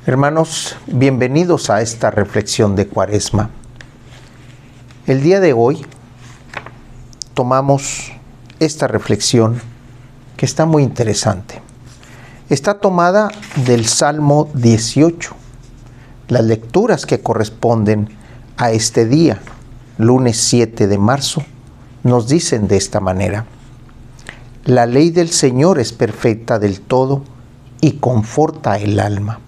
Hermanos, bienvenidos a esta reflexión de Cuaresma. El día de hoy tomamos esta reflexión que está muy interesante. Está tomada del Salmo 18. Las lecturas que corresponden a este día, lunes 7 de marzo, nos dicen de esta manera: la ley del Señor es perfecta del todo y conforta el alma.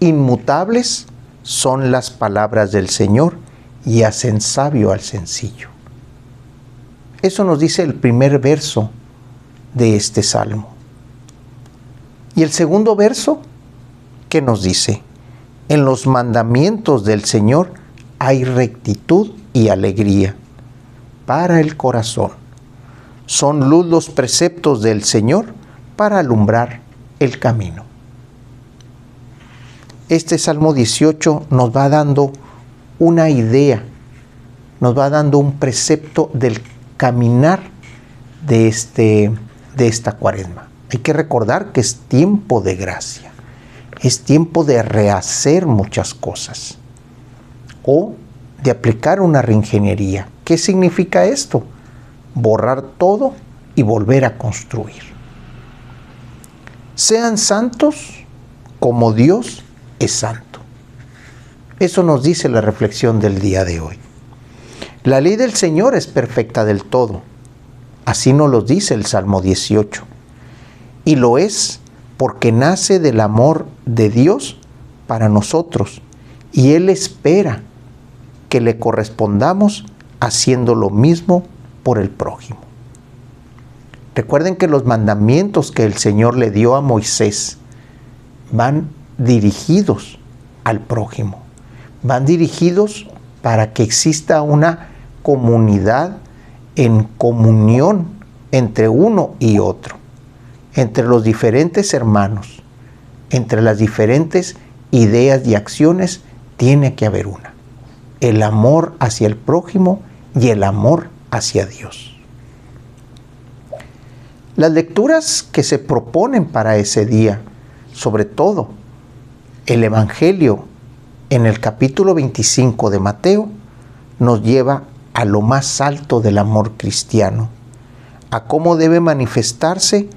Inmutables son las palabras del Señor y hacen sabio al sencillo. Eso nos dice el primer verso de este salmo. Y el segundo verso, ¿qué nos dice? En los mandamientos del Señor hay rectitud y alegría para el corazón. Son luz los preceptos del Señor para alumbrar el camino. Este Salmo 18 nos va dando una idea, nos va dando un precepto del caminar de esta Cuaresma. Hay que recordar que es tiempo de gracia, es tiempo de rehacer muchas cosas o de aplicar una reingeniería. ¿Qué significa esto? Borrar todo y volver a construir. Sean santos como Dios es santo. Eso nos dice la reflexión del día de hoy. La ley del Señor es perfecta del todo. Así nos lo dice el Salmo 18. Y lo es porque nace del amor de Dios para nosotros. Y Él espera que le correspondamos haciendo lo mismo por el prójimo. Recuerden que los mandamientos que el Señor le dio a Moisés van dirigidos al prójimo, van dirigidos para que exista una comunidad en comunión entre uno y otro, entre los diferentes hermanos, entre las diferentes ideas y acciones. Tiene que haber una: el amor hacia el prójimo y el amor hacia Dios. Las lecturas que se proponen para ese día, sobre todo el Evangelio en el capítulo 25 de Mateo, nos lleva a lo más alto del amor cristiano, a cómo debe manifestarse,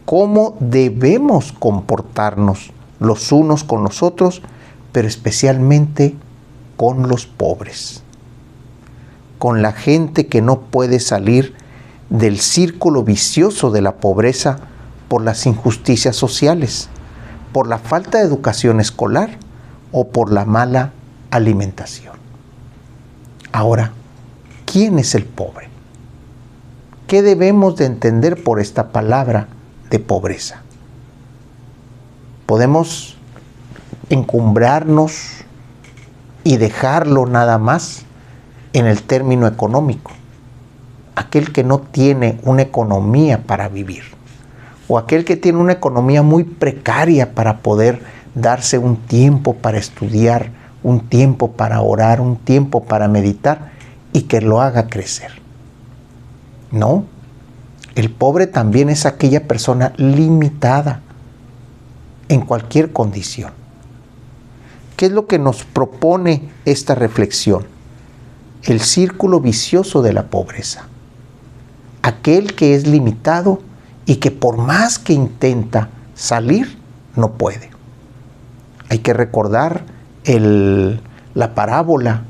cómo debemos comportarnos los unos con los otros, pero especialmente con los pobres, con la gente que no puede salir del círculo vicioso de la pobreza por las injusticias sociales, por la falta de educación escolar o por la mala alimentación. Ahora, ¿quién es el pobre? ¿Qué debemos de entender por esta palabra de pobreza? Podemos encumbrarnos y dejarlo nada más en el término económico. Aquel que no tiene una economía para vivir, o aquel que tiene una economía muy precaria para poder darse un tiempo para estudiar, un tiempo para orar, un tiempo para meditar y que lo haga crecer. No, el pobre también es aquella persona limitada en cualquier condición. ¿Qué es lo que nos propone esta reflexión? El círculo vicioso de la pobreza. Aquel que es limitado y que por más que intenta salir, no puede. Hay que recordar la parábola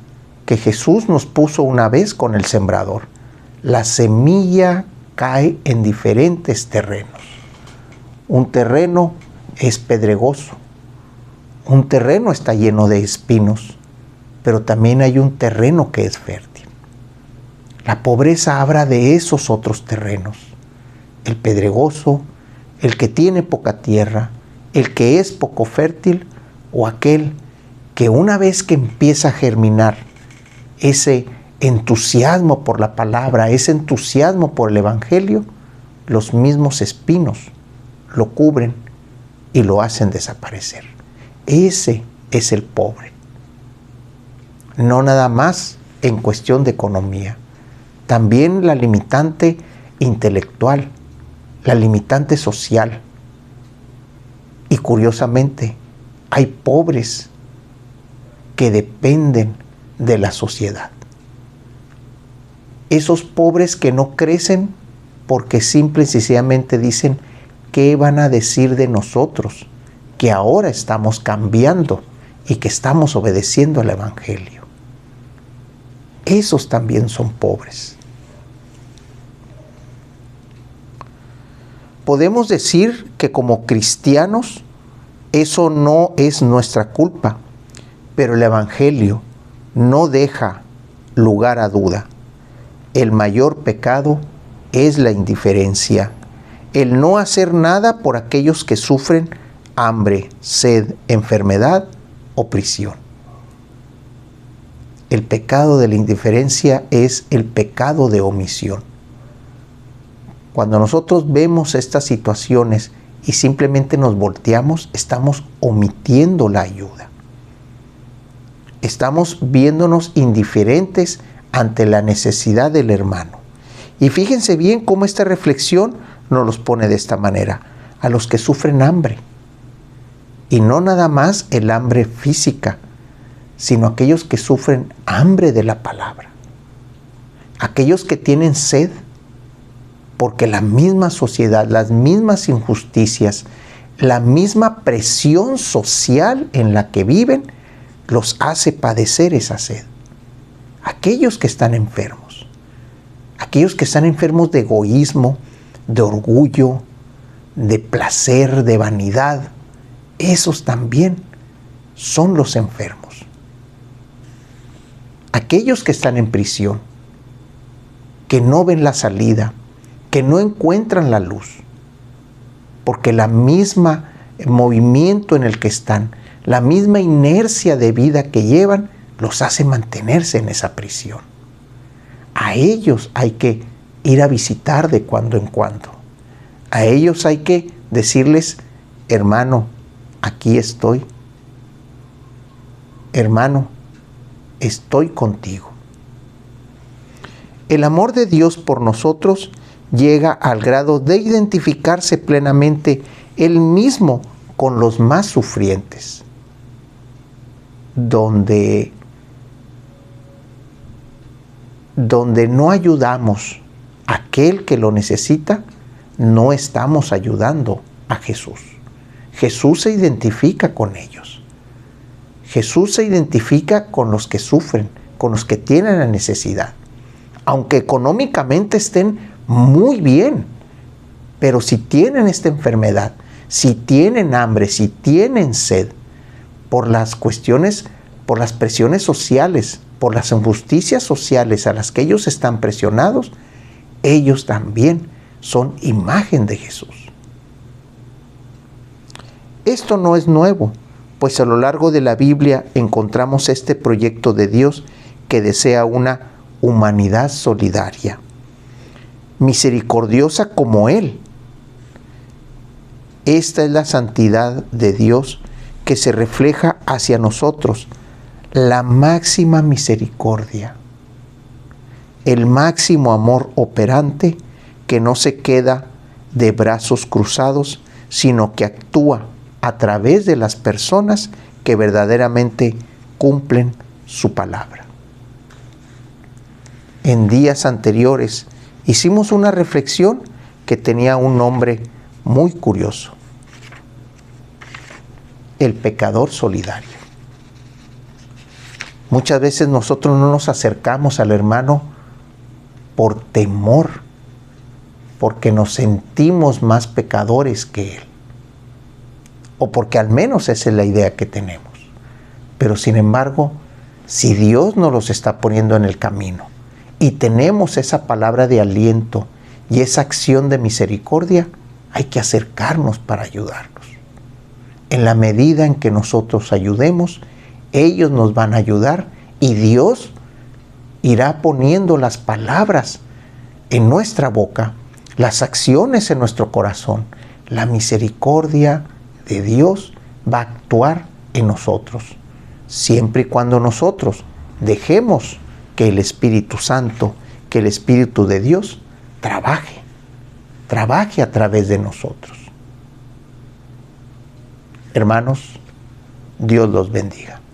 que Jesús nos puso una vez con el sembrador. La semilla cae en diferentes terrenos. Un terreno es pedregoso, un terreno está lleno de espinos, pero también hay un terreno que es fértil. La pobreza habla de esos otros terrenos: el pedregoso, el que tiene poca tierra, el que es poco fértil, o aquel que una vez que empieza a germinar ese entusiasmo por la palabra, ese entusiasmo por el Evangelio, los mismos espinos lo cubren y lo hacen desaparecer. Ese es el pobre. No nada más en cuestión de economía, también la limitante intelectual, la limitante social. Y curiosamente, hay pobres que dependen de la sociedad. Esos pobres que no crecen porque simple y sencillamente dicen, ¿qué van a decir de nosotros? Que ahora estamos cambiando y que estamos obedeciendo al Evangelio. Esos también son pobres. Podemos decir que como cristianos eso no es nuestra culpa, pero el Evangelio no deja lugar a duda. El mayor pecado es la indiferencia, el no hacer nada por aquellos que sufren hambre, sed, enfermedad o prisión. El pecado de la indiferencia es el pecado de omisión. Cuando nosotros vemos estas situaciones y simplemente nos volteamos, estamos omitiendo la ayuda. Estamos viéndonos indiferentes ante la necesidad del hermano. Y fíjense bien cómo esta reflexión nos los pone de esta manera. A los que sufren hambre. Y no nada más el hambre física, sino aquellos que sufren hambre de la palabra. Aquellos que tienen sed, porque la misma sociedad, las mismas injusticias, la misma presión social en la que viven, los hace padecer esa sed. Aquellos que están enfermos, aquellos que están enfermos de egoísmo, de orgullo, de placer, de vanidad, esos también son los enfermos. Aquellos que están en prisión, que no ven la salida, que no encuentran la luz, porque la misma movimiento en el que están, la misma inercia de vida que llevan, los hace mantenerse en esa prisión. A ellos hay que ir a visitar de cuando en cuando. A ellos hay que decirles, hermano, aquí estoy. Hermano, estoy contigo. El amor de Dios por nosotros llega al grado de identificarse plenamente Él mismo con los más sufrientes, donde no ayudamos a aquel que lo necesita, no estamos ayudando a Jesús. Jesús se identifica con ellos. Jesús se identifica con los que sufren, con los que tienen la necesidad. Aunque económicamente estén muy bien, pero si tienen esta enfermedad, si tienen hambre, si tienen sed, por las cuestiones, por las presiones sociales, por las injusticias sociales a las que ellos están presionados, ellos también son imagen de Jesús. Esto no es nuevo, pues a lo largo de la Biblia encontramos este proyecto de Dios que desea una humanidad solidaria, misericordiosa como Él. Esta es la santidad de Dios que se refleja hacia nosotros, la máxima misericordia, el máximo amor operante que no se queda de brazos cruzados, sino que actúa a través de las personas que verdaderamente cumplen su palabra. En días anteriores hicimos una reflexión que tenía un nombre muy curioso: el pecador solidario. Muchas veces nosotros no nos acercamos al hermano por temor, porque nos sentimos más pecadores que él, o porque al menos esa es la idea que tenemos. Pero sin embargo, si Dios nos los está poniendo en el camino y tenemos esa palabra de aliento y esa acción de misericordia, hay que acercarnos para ayudarlos. En la medida en que nosotros ayudemos, ellos nos van a ayudar y Dios irá poniendo las palabras en nuestra boca, las acciones en nuestro corazón. La misericordia de Dios va a actuar en nosotros, siempre y cuando nosotros dejemos que el Espíritu Santo, que el Espíritu de Dios trabaje a través de nosotros. Hermanos, Dios los bendiga.